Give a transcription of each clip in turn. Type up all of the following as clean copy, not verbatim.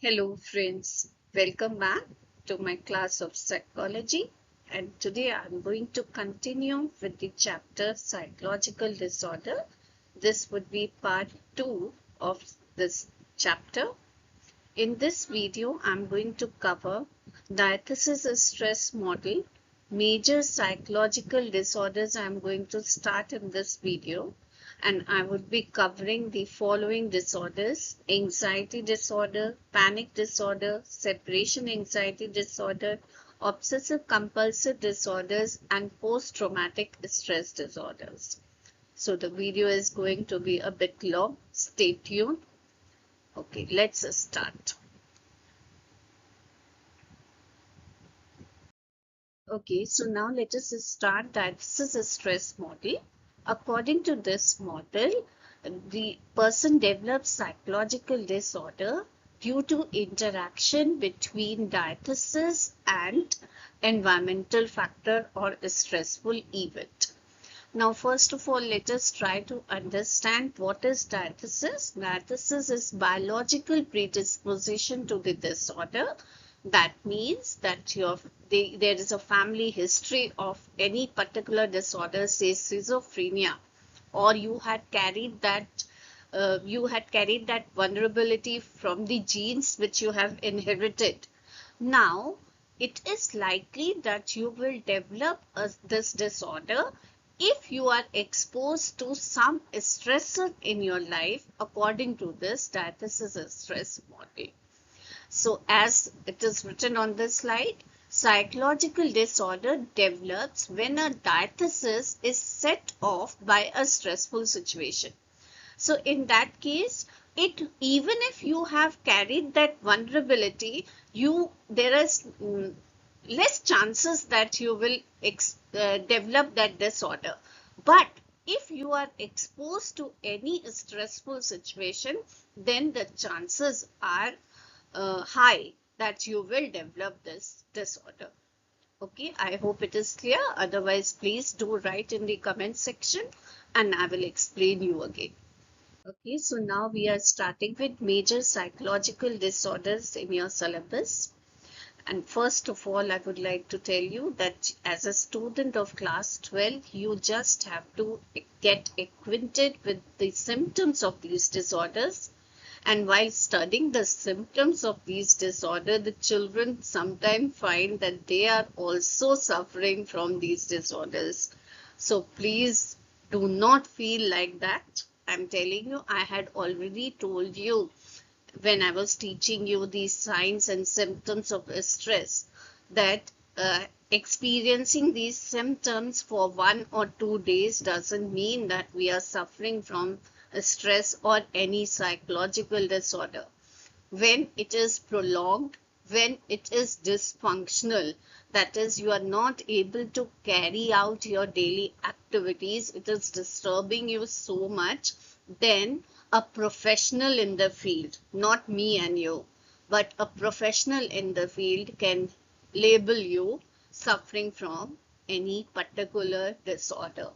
Hello friends, welcome back to my class of psychology, and today I'm going to continue with the chapter psychological disorder. This would be part 2 of this chapter. In this video I'm going to cover Diathesis-Stress Model, major psychological disorders. I'm going to start in this video, and I would be covering the following disorders: anxiety disorder, panic disorder, separation anxiety disorder, obsessive compulsive disorders, and post-traumatic stress disorders. So the video is going to be a bit long. Stay tuned. Okay, let's start. Okay, so now let us start that this is a stress model. According to this model, the person develops psychological disorder due to interaction between diathesis and environmental factor or a stressful event. Now, first of all, let us try to understand what is diathesis. Diathesis is biological predisposition to the disorder. That means that there is a family history of any particular disorder, say schizophrenia, or you had carried that vulnerability from the genes which you have inherited. Now, it is likely that you will develop this disorder if you are exposed to some stressor in your life, according to this Diathesis-Stress Model. So as it is written on this slide, psychological disorder develops when a diathesis is set off by a stressful situation. So in that case, even if you have carried that vulnerability, there is less chances that you will develop that disorder. But if you are exposed to any stressful situation, then the chances are high that you will develop this disorder. Okay, I hope it is clear. Otherwise, please do write in the comment section and I will explain you again. Okay, so now we are starting with major psychological disorders in your syllabus. And first of all, I would like to tell you that as a student of class 12, you just have to get acquainted with the symptoms of these disorders. And while studying the symptoms of these disorders, the children sometimes find that they are also suffering from these disorders. So please do not feel like that. I'm telling you, I had already told you when I was teaching you the signs and symptoms of stress that experiencing these symptoms for 1 or 2 days doesn't mean that we are suffering from stress or any psychological disorder. When it is prolonged, when it is dysfunctional, that is, you are not able to carry out your daily activities, it is disturbing you so much, then a professional in the field, not me and you, but a professional in the field can label you suffering from any particular disorder.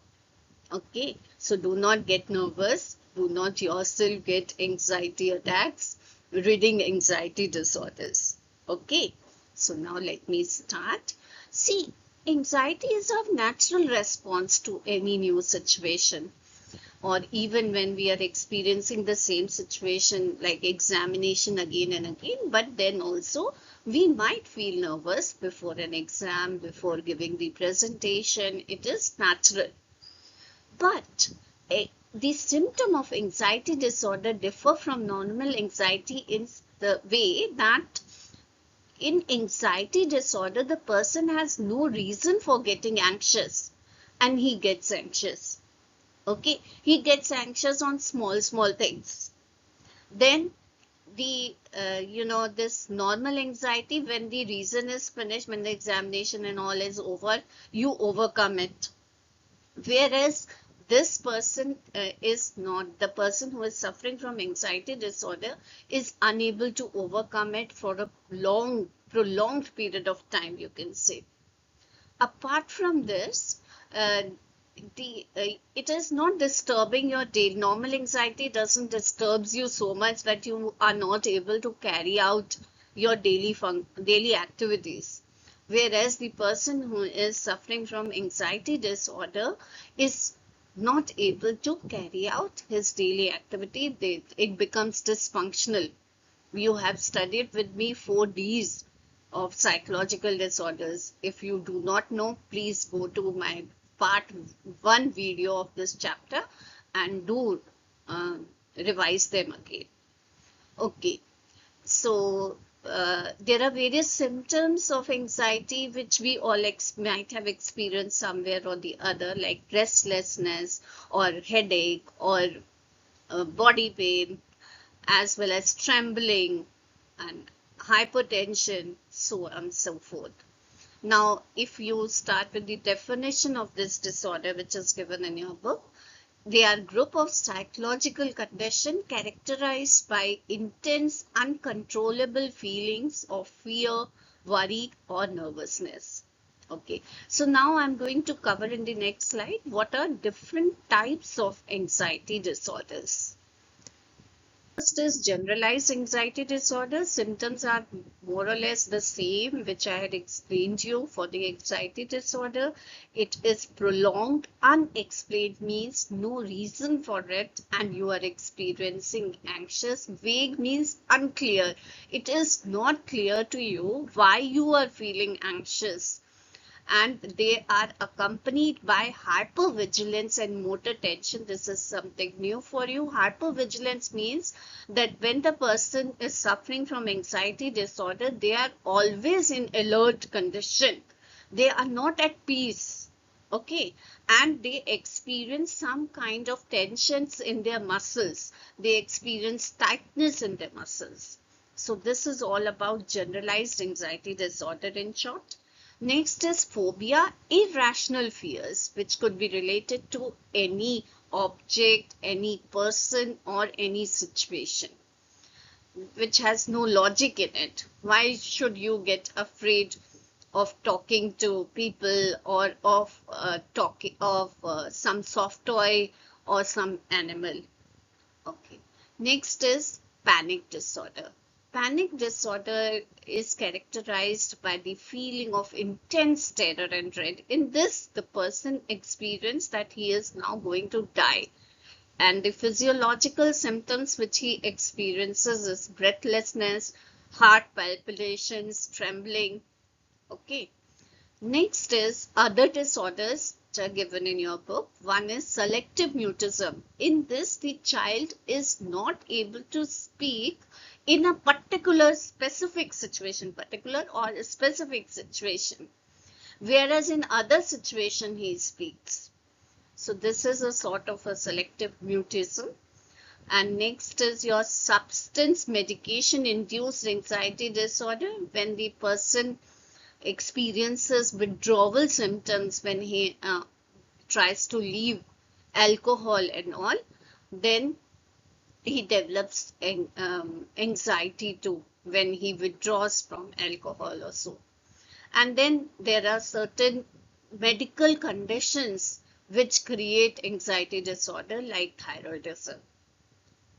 Okay, so do not get nervous, do not yourself get anxiety attacks, reading anxiety disorders. Okay, so now let me start. See, anxiety is our natural response to any new situation, or even when we are experiencing the same situation like examination again and again, but then also we might feel nervous before an exam, before giving the presentation. It is natural. But the symptom of anxiety disorder differ from normal anxiety in the way that in anxiety disorder, the person has no reason for getting anxious and he gets anxious. Okay, he gets anxious on small things. Then this normal anxiety, when the reason is finished, when the examination and all is over, you overcome it. Whereas this person is not, the person who is suffering from anxiety disorder is unable to overcome it for a prolonged period of time, you can say. Apart from this, it is not disturbing your day. Normal anxiety doesn't disturbs you so much that you are not able to carry out your daily activities. Whereas the person who is suffering from anxiety disorder is not able to carry out his daily activity. It becomes dysfunctional. You have studied with me 4 Ds of psychological disorders. If you do not know, please go to my part 1 video of this chapter and do revise them again. Okay, so there are various symptoms of anxiety which we all might have experienced somewhere or the other, like restlessness or headache or body pain, as well as trembling and hypertension, so on and so forth. Now, if you start with the definition of this disorder, which is given in your book, they are a group of psychological conditions characterized by intense, uncontrollable feelings of fear, worry, or nervousness. Okay, so now I'm going to cover in the next slide what are different types of anxiety disorders. First is generalized anxiety disorder. Symptoms are more or less the same, which I had explained to you for the anxiety disorder. It is prolonged, unexplained means no reason for it and you are experiencing anxious. Vague means unclear. It is not clear to you why you are feeling anxious. And they are accompanied by hypervigilance and motor tension. This is something new for you. Hypervigilance means that when the person is suffering from anxiety disorder, they are always in alert condition. They are not at peace. Okay, and they experience some kind of tensions in their muscles. They experience tightness in their muscles. So this is all about generalized anxiety disorder in short. Next is phobia, irrational fears, which could be related to any object, any person, or any situation, which has no logic in it. Why should you get afraid of talking to people or of some soft toy or some animal? Okay. Next is panic disorder. Panic disorder is characterized by the feeling of intense terror and dread. In this, the person experiences that he is now going to die. And the physiological symptoms which he experiences is breathlessness, heart palpitations, trembling. Okay. Next is other disorders which are given in your book. One is selective mutism. In this, the child is not able to speak in a particular specific situation, whereas in other situation he speaks. So this is a sort of a selective mutism. And next is your substance medication induced anxiety disorder, when the person experiences withdrawal symptoms when he tries to leave alcohol and all, then he develops anxiety too when he withdraws from alcohol or so. And then there are certain medical conditions which create anxiety disorder, like thyroidism.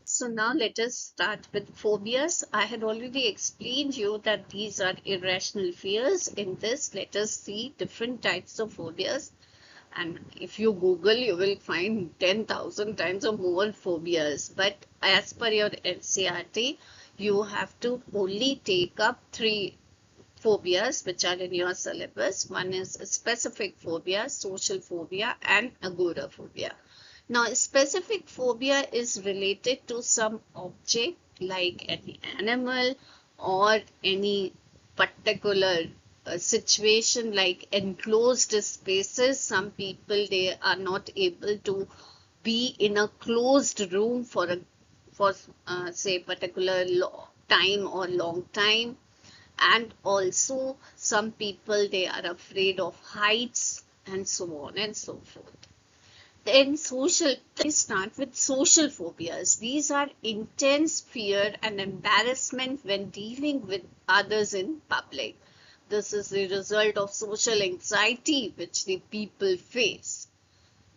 So now let us start with phobias. I had already explained you that these are irrational fears. In this, let us see different types of phobias. And if you Google, you will find 10,000 times or more phobias. But as per your NCERT, you have to only take up 3 phobias which are in your syllabus. One is a specific phobia, social phobia, and agoraphobia. Now, a specific phobia is related to some object like any animal or any particular situation like enclosed spaces. Some people, they are not able to be in a closed room for say particular time or long time. And also some people, they are afraid of heights and so on and so forth. Then let's start with social phobias. These are intense fear and embarrassment when dealing with others in public. This is the result of social anxiety which the people face.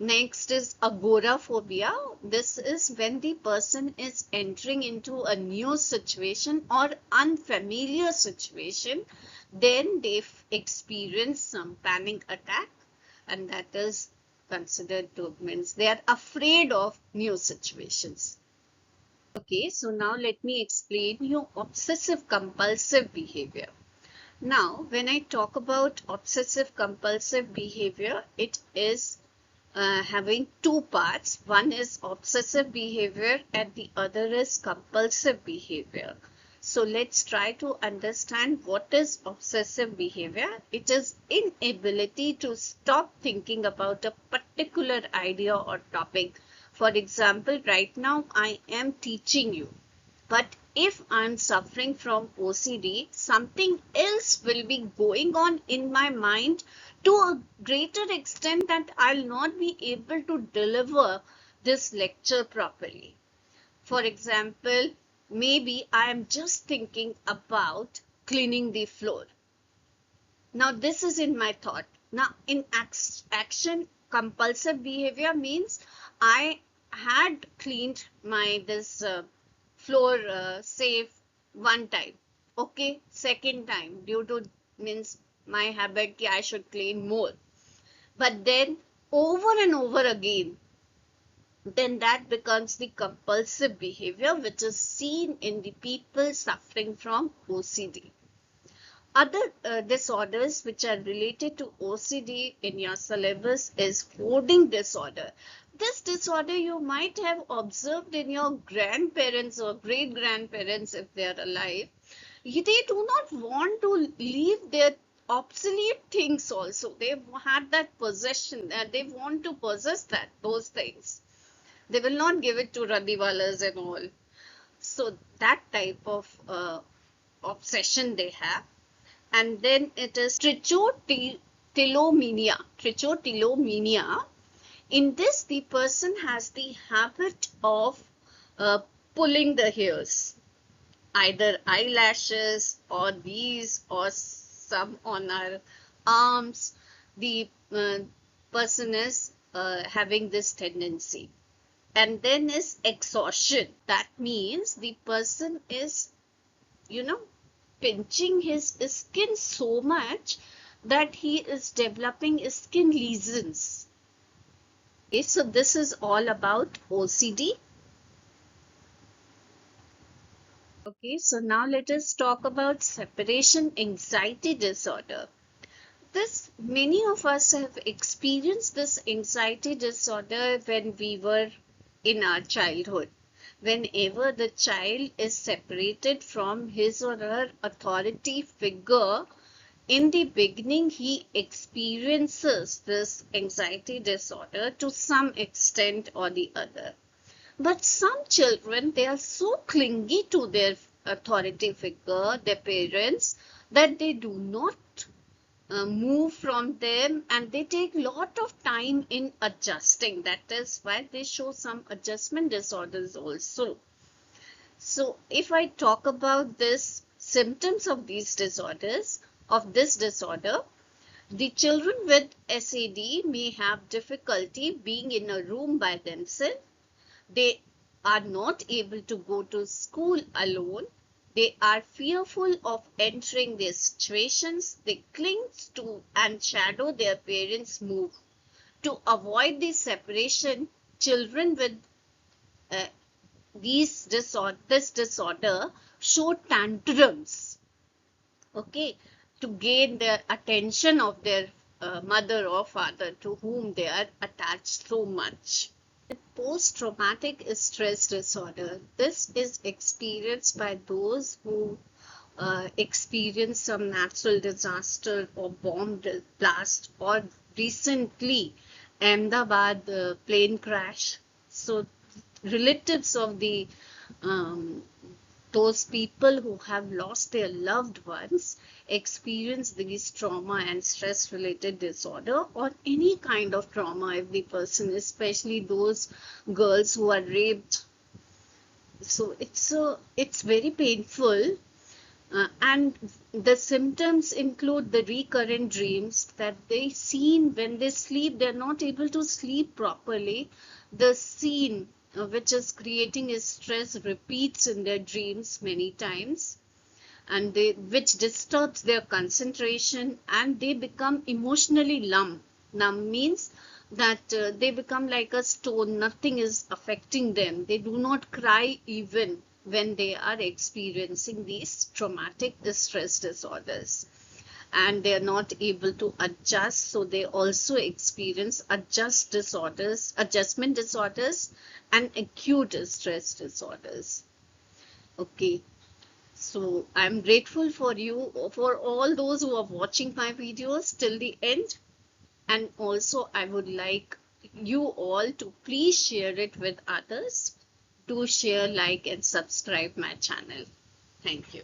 Next is agoraphobia. This is when the person is entering into a new situation or unfamiliar situation, then they experience some panic attack, and that is considered to means they are afraid of new situations. Okay, so now let me explain you obsessive compulsive behavior. Now, when I talk about obsessive compulsive behavior, it is having two parts. One is obsessive behavior and the other is compulsive behavior. So let's try to understand what is obsessive behavior. It is inability to stop thinking about a particular idea or topic. For example, right now I am teaching you, but if I'm suffering from OCD, something else will be going on in my mind to a greater extent that I'll not be able to deliver this lecture properly. For example, maybe I am just thinking about cleaning the floor. Now this is in my thought. Now in action, compulsive behavior means I had cleaned my this floor say one time. Okay, second time due to means my habit ki I should clean more. But then over and over again, then that becomes the compulsive behavior which is seen in the people suffering from OCD. Other disorders which are related to OCD in your syllabus is hoarding disorder. This disorder you might have observed in your grandparents or great-grandparents if they are alive. They do not want to leave their obsolete things also. They had that possession and they want to possess those things. They will not give it to Radiwalas and all. So that type of obsession they have. And then it is trichotillomania. Trichotillomania. In this, the person has the habit of pulling the hairs, either eyelashes or these or some on our arms. The person is having this tendency. And then is exhaustion. That means the person is, pinching his skin so much that he is developing skin lesions. Okay, so this is all about OCD. Okay, so now let us talk about separation anxiety disorder. Many of us have experienced this anxiety disorder when we were in our childhood. Whenever the child is separated from his or her authority figure, in the beginning he experiences this anxiety disorder to some extent or the other. But some children, they are so clingy to their authority figure, their parents, that they do not move from them and they take lot of time in adjusting. That is why they show some adjustment disorders also. So if I talk about this symptoms of these disorders, of this disorder, the children with SAD may have difficulty being in a room by themselves. They are not able to go to school alone. They are fearful of entering their situations. They cling to and shadow their parents' move. To avoid this separation, children with this disorder show tantrums, okay, to gain the attention of their mother or father to whom they are attached so much. Post-traumatic stress disorder. This is experienced by those who experience some natural disaster or bomb blast or recently Ahmedabad plane crash. So relatives of the those people who have lost their loved ones experience these trauma and stress related disorder or any kind of trauma if the person, especially those girls who are raped. So it's very painful. And the symptoms include the recurrent dreams that they seen when they sleep. They're not able to sleep properly. The scene which is creating a stress repeats in their dreams many times, and which disturbs their concentration, and they become emotionally numb. Numb means that they become like a stone, nothing is affecting them. They do not cry even when they are experiencing these traumatic stress disorders, and they are not able to adjust, so they also experience adjustment disorders and acute stress disorders. Okay, so I'm grateful for you, for all those who are watching my videos till the end. And also I would like you all to please share it with others. Do share, like, and subscribe my channel. Thank you.